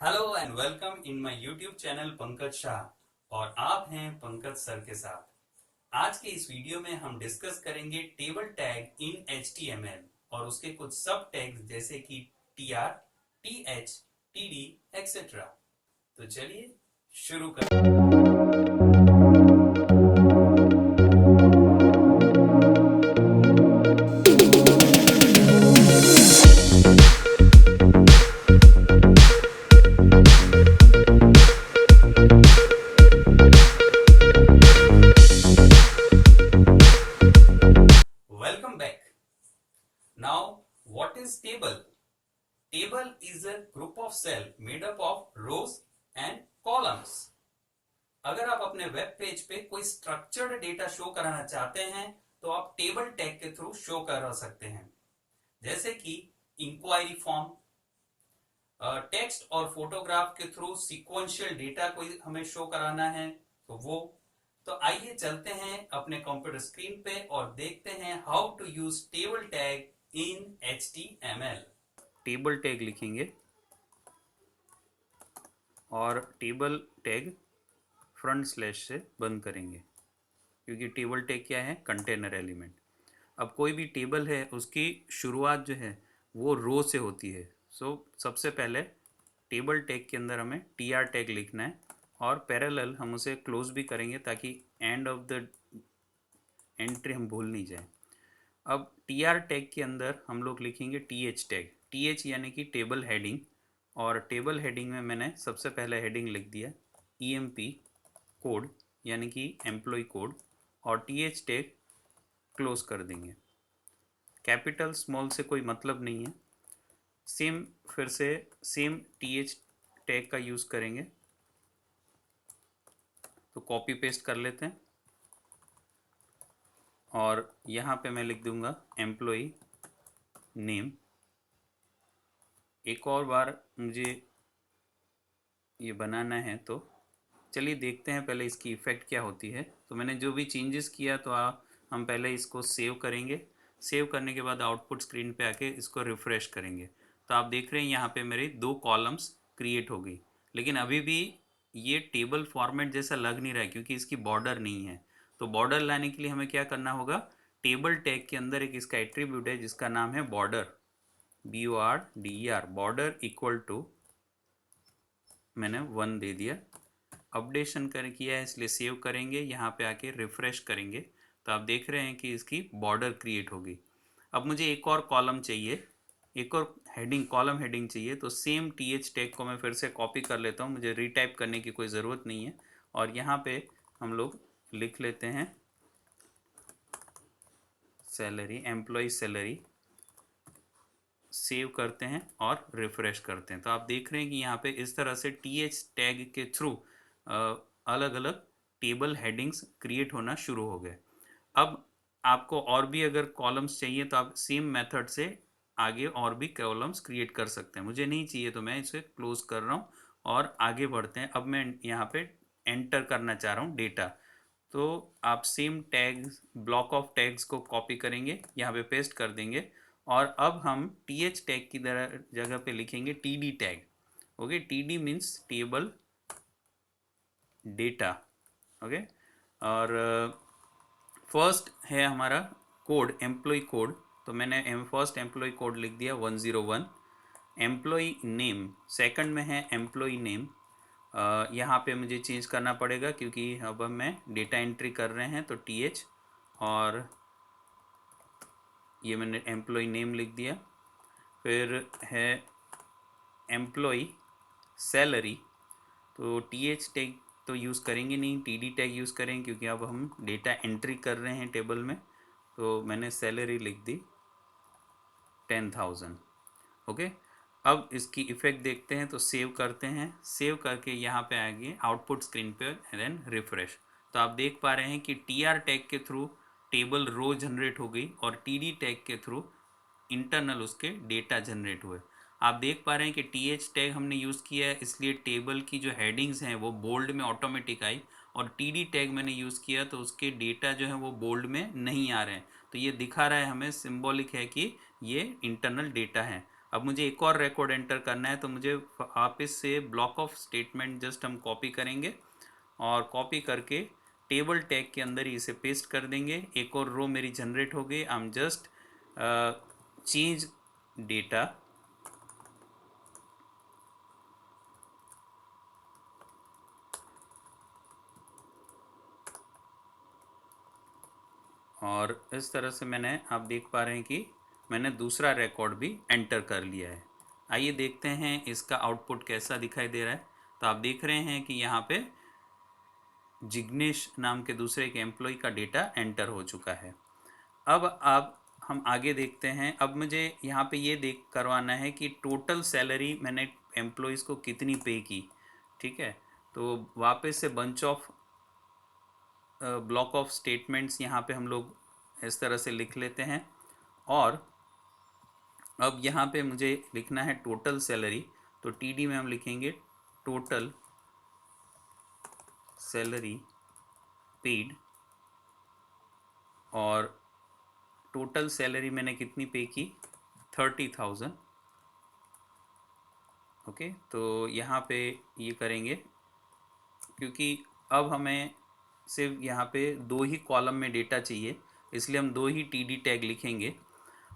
Hello and welcome in my YouTube channel Pankaj Shah और आप हैं पंकज सर के साथ। आज के इस वीडियो में हम डिस्कस करेंगे टेबल टैग इन HTML और उसके कुछ सब टैग्स जैसे कि TR, TH, TD एक्सेट्रा। तो चलिए शुरू करते हैं। Welcome back. Now, what is table? Table is a group of cell made up of rows and columns. अगर आप अपने वेब पेज पे कोई स्ट्रक्चर्ड डेटा शो कराना चाहते हैं तो आप टेबल टैग के थ्रू शो करा सकते हैं, जैसे कि इंक्वायरी फॉर्म, टेक्स्ट और फोटोग्राफ के थ्रू सीक्वेंशियल डेटा कोई हमें शो कराना है तो वो। तो आइए चलते हैं अपने कंप्यूटर स्क्रीन पे और देखते हैं how to use table tag in HTML। Table tag लिखेंगे और टेबल टैग फ्रंट स्लैश से बंद करेंगे, क्योंकि टेबल टैग क्या है? Container element. अब कोई भी टेबल है उसकी शुरुआत जो है वो रो से होती है। सबसे पहले टेबल टैग के अंदर हमें TR टैग लिखना है और पैरेलल हम उसे क्लोज भी करेंगे ताकि एंड ऑफ द एंट्री हम भूल नहीं जाए। अब TR टैग के अंदर हम लोग लिखेंगे TH टैग। TH यानी कि टेबल हेडिंग, और टेबल हेडिंग में मैंने सबसे पहले हेडिंग लिख दिया EMP कोड यानी कि एम्प्लॉय कोड, और TH टैग क्लोज कर देंगे। कैपिटल स्मॉल से कोई मतलब नहीं है। फिर से सेम TH टैग का यूज़ करेंगे, तो कॉपी पेस्ट कर लेते हैं और यहाँ पे मैं लिख दूंगा एम्प्लॉय नेम। एक और बार मुझे ये बनाना है, तो चलिए देखते हैं पहले इसकी इफ़ेक्ट क्या होती है। तो मैंने जो भी चेंजेस किया तो हम पहले इसको सेव करेंगे। सेव करने के बाद आउटपुट स्क्रीन पे आके इसको रिफ़्रेश करेंगे। तो आप देख रहे हैं यहाँ पे मेरे 2 कॉलम्स क्रिएट हो गई, लेकिन अभी भी ये टेबल फॉर्मेट जैसा लग नहीं रहा है क्योंकि इसकी बॉर्डर नहीं है। तो बॉर्डर लाने के लिए हमें क्या करना होगा? टेबल टैग के अंदर एक इसका एट्रीब्यूट है जिसका नाम है border, BORDER। Border equal to मैंने 1 दे दिया। अपडेशन कर किया है इसलिए सेव करेंगे, यहाँ पे आके रिफ़्रेश करेंगे तो आप देख रहे हैं कि इसकी बॉर्डर क्रिएट होगी। अब मुझे एक और कॉलम चाहिए, एक और हेडिंग, कॉलम हेडिंग चाहिए। तो सेम TH टैग को मैं फिर से कॉपी कर लेता हूँ, मुझे रीटाइप करने की कोई ज़रूरत नहीं है। और यहाँ पे हम लोग लिख लेते हैं सैलरी, एम्प्लॉय सैलरी। सेव करते हैं और रिफ़्रेश करते हैं। तो आप देख रहे हैं कि यहाँ पे इस तरह से TH टैग के थ्रू अलग अलग टेबल हेडिंग्स क्रिएट होना शुरू हो गए। अब आपको और भी अगर कॉलम्स चाहिए तो आप सेम मेथड से आगे और भी कॉलम्स क्रिएट कर सकते हैं। मुझे नहीं चाहिए तो मैं इसे क्लोज कर रहा हूँ और आगे बढ़ते हैं। अब मैं यहाँ पे एंटर करना चाह रहा हूँ डेटा, तो आप same tags, block of tags को कॉपी करेंगे, यहाँ पे पेस्ट कर देंगे और अब हम TH टैग की जगह पे लिखेंगे TD tag. Okay, TD means table data. Okay, और फर्स्ट है हमारा कोड, एम्प्लॉय कोड। तो मैंने फर्स्ट एम्प्लॉय कोड लिख दिया 101। एम्प्लॉय नेम सेकंड में है एम्प्लॉय नेम। यहाँ पे मुझे चेंज करना पड़ेगा क्योंकि अब मैं डेटा एंट्री कर रहे हैं, तो TH, और ये मैंने एम्प्लॉय नेम लिख दिया। फिर है एम्प्लॉय सैलरी, तो TH टैग तो यूज़ करेंगे नहीं, TD टैग यूज़ करेंगे क्योंकि अब हम डेटा एंट्री कर रहे हैं टेबल में। तो मैंने सैलरी लिख दी 10,000। ओके, अब इसकी इफ़ेक्ट देखते हैं, तो सेव करते हैं। सेव करके यहाँ पे आएंगे आउटपुट स्क्रीन पे, देन रिफ्रेश। तो आप देख पा रहे हैं कि TR टैग के थ्रू टेबल रो जनरेट हो गई और TD टैग के थ्रू इंटरनल उसके डेटा जनरेट हुए। आप देख पा रहे हैं कि TH टैग हमने यूज़ किया है इसलिए टेबल की जो हेडिंग्स हैं वो बोल्ड में ऑटोमेटिक आई, और TD टैग मैंने यूज़ किया तो उसके डेटा जो है वो बोल्ड में नहीं आ रहे हैं। तो ये दिखा रहा है हमें, सिंबॉलिक है कि ये इंटरनल डेटा है। अब मुझे एक और रिकॉर्ड एंटर करना है, तो मुझे वापस से ब्लॉक ऑफ स्टेटमेंट जस्ट हम कॉपी करेंगे और कॉपी करके टेबल टैग के अंदर ही इसे पेस्ट कर देंगे। एक और रो मेरी जनरेट हो गई। I am just change data और इस तरह से मैंने, आप देख पा रहे हैं कि मैंने दूसरा रिकॉर्ड भी एंटर कर लिया है। आइए देखते हैं इसका आउटपुट कैसा दिखाई दे रहा है। तो आप देख रहे हैं कि यहाँ पे जिग्नेश नाम के दूसरे एक एम्प्लॉय का डेटा एंटर हो चुका है। अब आप हम आगे देखते हैं। अब मुझे यहाँ पे ये देख करवाना है कि टोटल सैलरी मैंने एम्प्लॉयज़ को कितनी पे की। ठीक है, तो वापस से bunch of block of statements यहाँ पे हम लोग इस तरह से लिख लेते हैं। और अब यहाँ पे मुझे लिखना है टोटल सैलरी, तो टीडी में हम लिखेंगे टोटल सैलरी पेड। और टोटल सैलरी मैंने कितनी पे की, 30,000। ओके, तो यहाँ पे ये करेंगे क्योंकि अब हमें सिर्फ यहाँ पे दो ही कॉलम में डेटा चाहिए, इसलिए हम दो ही टीडी टैग लिखेंगे।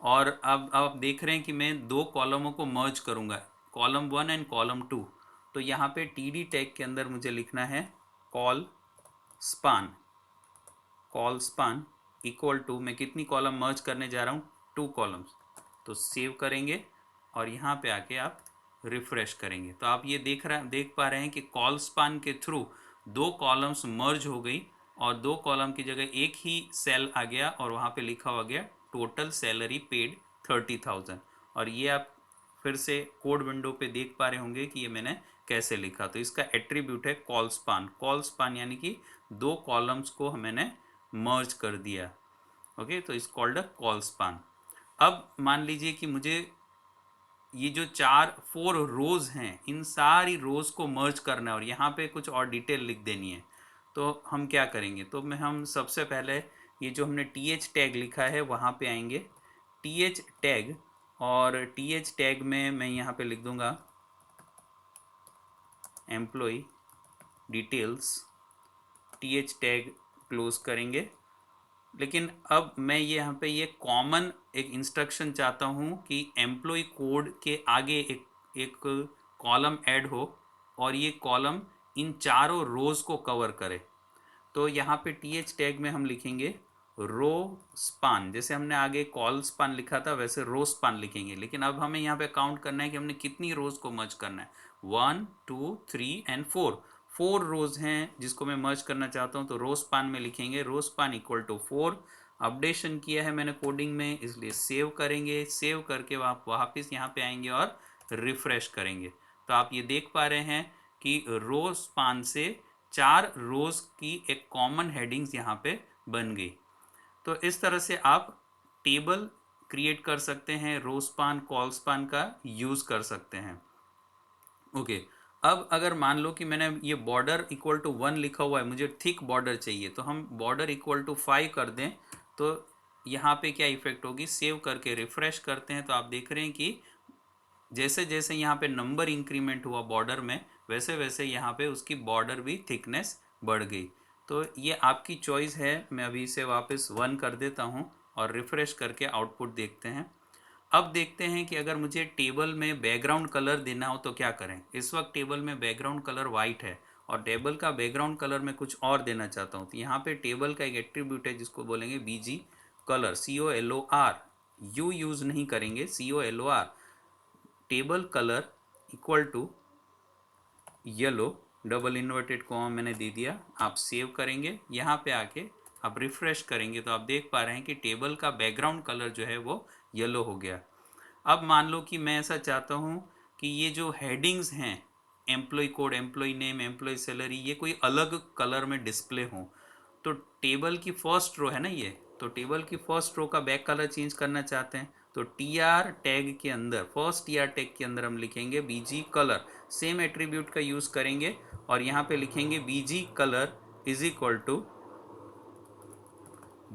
और अब आप देख रहे हैं कि मैं दो कॉलमों को मर्ज करूँगा, कॉलम 1 एंड कॉलम 2। तो यहाँ पे टीडी टैग के अंदर मुझे लिखना है कॉल स्पान इक्वल टू, मैं कितनी कॉलम मर्ज करने जा रहा हूँ, 2 कॉलम्स। तो सेव करेंगे और यहाँ पे आके आप रिफ्रेश करेंगे तो आप ये देख पा रहे हैं कि कॉल स्पान के थ्रू 2 कॉलम्स मर्ज हो गई और 2 कॉलम की जगह एक ही सेल आ गया और वहाँ पे लिखा हुआ गया टोटल सैलरी पेड 30,000। और ये आप फिर से कोड विंडो पे देख पा रहे होंगे कि ये मैंने कैसे लिखा। तो इसका एट्रीब्यूट है कॉल स्पान यानी कि 2 कॉलम्स को मैंने मर्ज कर दिया। ओके, तो इस कॉल्ड अ कॉल स्पान। अब मान लीजिए कि मुझे ये जो 4 रोज हैं, इन सारी रोज को मर्ज करना है और यहाँ पे कुछ और डिटेल लिख देनी है। तो हम क्या करेंगे, तो हम सबसे पहले ये जो हमने टी एच टैग लिखा है वहाँ पे आएंगे, टी एच टैग। और टी एच टैग में मैं यहाँ पे लिख दूंगा employ details, T H tag close करेंगे। लेकिन अब मैं ये यहाँ पे ये कॉमन एक इंस्ट्रक्शन चाहता हूँ कि एम्प्लॉय कोड के आगे एक कॉलम ऐड हो और ये कॉलम इन चारों रोज को कवर करे। तो यहाँ पे टी एच टैग में हम लिखेंगे रो स्पान, जैसे हमने आगे कॉल स्पान लिखा था वैसे रो स्पान लिखेंगे। लेकिन अब हमें यहाँ पे काउंट करना है कि हमने कितनी रोज को मर्ज करना है, 1 2 3 एंड 4 रोज हैं जिसको मैं मर्ज करना चाहता हूँ। तो रो स्पान में लिखेंगे रो स्पान इक्वल टू 4। अपडेशन किया है मैंने कोडिंग में, इसलिए सेव करेंगे। सेव करके आप वापस यहाँ पे आएंगे और रिफ्रेश करेंगे। तो आप ये देख पा रहे हैं कि रो स्पान से 4 रोज की एक कॉमन हेडिंग्स यहाँ पे बन गई। तो इस तरह से आप टेबल क्रिएट कर सकते हैं, रो स्पान कॉल स्पान का यूज़ कर सकते हैं। ओके, अब अगर मान लो कि मैंने ये बॉर्डर इक्वल टू 1 लिखा हुआ है, मुझे थिक बॉर्डर चाहिए, तो हम बॉर्डर इक्वल टू 5 कर दें। तो यहाँ पे क्या इफेक्ट होगी, सेव करके रिफ्रेश करते हैं तो आप देख रहे हैं कि जैसे जैसे यहाँ पे नंबर इंक्रीमेंट हुआ बॉर्डर में, वैसे वैसे यहाँ पे उसकी बॉर्डर भी थिकनेस बढ़ गई। तो ये आपकी चॉइस है। मैं अभी इसे वापस 1 कर देता हूँ और रिफ्रेश करके आउटपुट देखते हैं। अब देखते हैं कि अगर मुझे टेबल में बैकग्राउंड कलर देना हो तो क्या करें। इस वक्त टेबल में बैकग्राउंड कलर वाइट है और टेबल का बैकग्राउंड कलर मैं कुछ और देना चाहता हूँ। तो यहाँ पे टेबल का एक एट्रीब्यूट है जिसको बोलेंगे BG colour, COLOR। You use नहीं करेंगे, COLOR। Table colour equal to yellow, double inverted comma मैंने दे दिया। आप सेव करेंगे, यहाँ पे आके आप रिफ्रेश करेंगे तो आप देख पा रहे हैं कि टेबल का बैकग्राउंड कलर जो है वो येलो हो गया। अब मान लो कि मैं ऐसा चाहता हूँ कि ये जो हेडिंग्स हैं, employ code, employ name, employ salary, ये कोई अलग कलर में डिस्प्ले हो। तो टेबल की फर्स्ट रो है ना ये, तो टेबल की फर्स्ट रो का बैक कलर चेंज करना चाहते हैं तो TR टैग के अंदर, फर्स्ट TR टैग के अंदर हम लिखेंगे BG कलर, सेम एट्रीब्यूट का यूज़ करेंगे और यहाँ पे लिखेंगे BG colour is equal to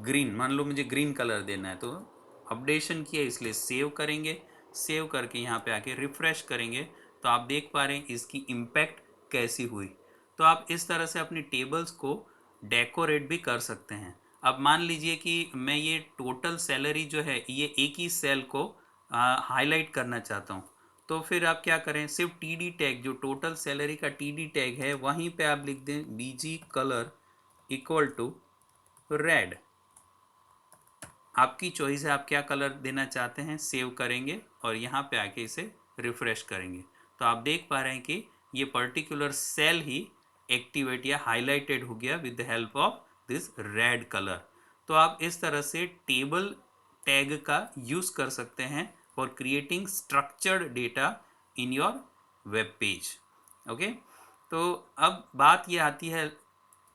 green. मान लो मुझे ग्रीन कलर देना है तो अपडेशन किया इसलिए सेव करेंगे। सेव करके यहाँ पे आके रिफ्रेश करेंगे तो आप देख पा रहे हैं इसकी इम्पैक्ट कैसी हुई। तो आप इस तरह से अपनी टेबल्स को डेकोरेट भी कर सकते हैं। अब मान लीजिए कि मैं ये टोटल सैलरी जो है ये एक ही सेल को हाईलाइट करना चाहता हूँ, तो फिर आप क्या करें, सिर्फ टी डी टैग जो टोटल सैलरी का टी डी टैग है वहीं पे आप लिख दें BG colour equal to red. आपकी चॉइस है आप क्या कलर देना चाहते हैं। सेव करेंगे और यहाँ पे आके इसे रिफ्रेश करेंगे तो आप देख पा रहे हैं कि ये पर्टिकुलर सेल ही एक्टिवेट या हाईलाइटेड हो गया with the help of this red colour. तो आप इस तरह से टेबल टैग का यूज़ कर सकते हैं for creating structured data in your web page. Okay, तो अब बात ये आती है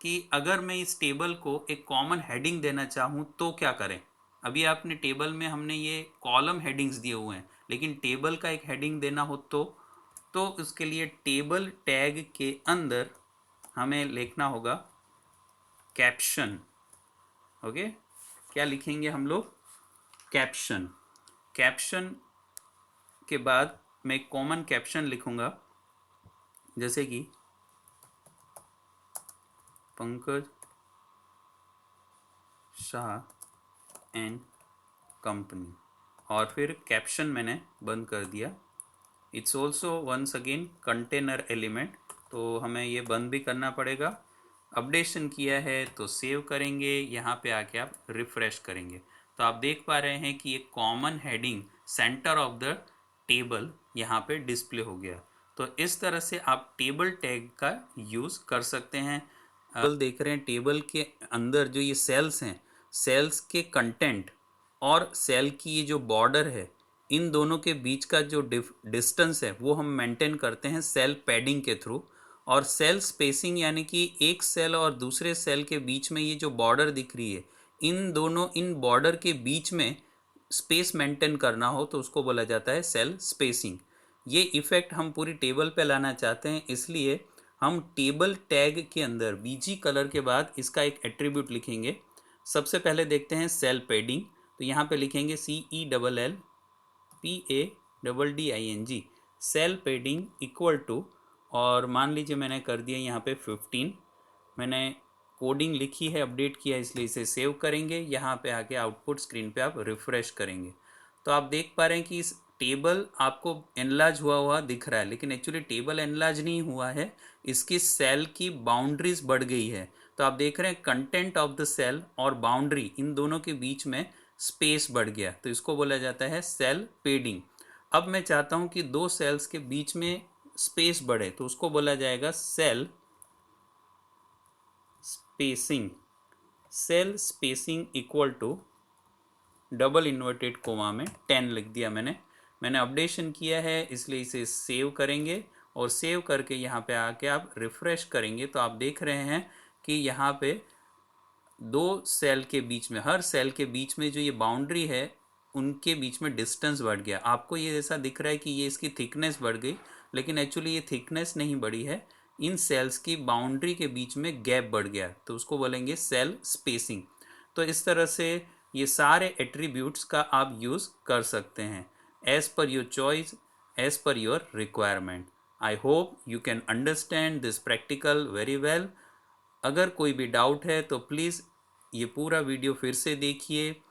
कि अगर मैं इस टेबल को एक कॉमन हेडिंग देना चाहूँ तो क्या करें। अभी आपने टेबल में हमने ये कॉलम हेडिंग्स दिए हुए हैं, लेकिन टेबल का एक हेडिंग देना हो तो उसके लिए टेबल टैग के अंदर हमें लिखना होगा कैप्शन। ओके, क्या लिखेंगे हम लोग, कैप्शन। कैप्शन के बाद मैं एक कॉमन कैप्शन लिखूंगा जैसे कि पंकज शाह एंड कंपनी, और फिर कैप्शन मैंने बंद कर दिया। It's also once again container element, तो हमें ये बंद भी करना पड़ेगा। अपडेशन किया है तो सेव करेंगे, यहाँ पे आके आप रिफ्रेश करेंगे तो आप देख पा रहे हैं कि एक common heading centre of the table यहाँ पे डिस्प्ले हो गया। तो इस तरह से आप टेबल टैग का यूज़ कर सकते हैं। टेबल देख रहे हैं, टेबल के अंदर जो ये सेल्स हैं, सेल्स के कंटेंट और सेल की ये जो बॉर्डर है, इन दोनों के बीच का जो डिस्टेंस है वो हम मेंटेन करते हैं सेल पैडिंग के थ्रू। और सेल स्पेसिंग यानी कि एक सेल और दूसरे सेल के बीच में ये जो बॉर्डर दिख रही है, इन बॉर्डर के बीच में स्पेस मेंटेन करना हो तो उसको बोला जाता है सेल स्पेसिंग। ये इफेक्ट हम पूरी टेबल पे लाना चाहते हैं, इसलिए हम टेबल टैग के अंदर बीजी कलर के बाद इसका एक एट्रीब्यूट लिखेंगे। सबसे पहले देखते हैं सेल पैडिंग, तो यहाँ पे लिखेंगे CELLPADDING, cell padding equal to, और मान लीजिए मैंने कर दिया यहाँ पे 15। मैंने कोडिंग लिखी है, अपडेट किया, इसलिए इसे सेव करेंगे। यहाँ पे आके आउटपुट स्क्रीन पे आप रिफ्रेश करेंगे तो आप देख पा रहे हैं कि इस टेबल आपको एनलार्ज हुआ हुआ दिख रहा है, लेकिन एक्चुअली टेबल एनलार्ज नहीं हुआ है, इसकी सेल की बाउंड्रीज बढ़ गई है। तो आप देख रहे हैं कंटेंट ऑफ द सेल और बाउंड्री इन दोनों के बीच में स्पेस बढ़ गया, तो इसको बोला जाता है सेल पेडिंग। अब मैं चाहता हूं कि दो सेल्स के बीच में स्पेस बढ़े तो उसको बोला जाएगा cell spacing. Cell spacing equal to double inverted comma में 10 लिख दिया मैंने अपडेशन किया है, इसलिए इसे सेव करेंगे और सेव करके यहाँ पे आके आप रिफ्रेश करेंगे तो आप देख रहे हैं कि यहाँ पे दो सेल के बीच में, हर सेल के बीच में जो ये बाउंड्री है उनके बीच में डिस्टेंस बढ़ गया। आपको ये ऐसा दिख रहा है कि ये इसकी थिकनेस बढ़ गई, लेकिन एक्चुअली ये थिकनेस नहीं बढ़ी है, इन सेल्स की बाउंड्री के बीच में गैप बढ़ गया, तो उसको बोलेंगे सेल स्पेसिंग। तो इस तरह से ये सारे एट्रीब्यूट्स का आप यूज़ कर सकते हैं as per your choice, as per your requirement. I hope you can understand this practical very well. अगर कोई भी डाउट है तो प्लीज़ ये पूरा वीडियो फिर से देखिए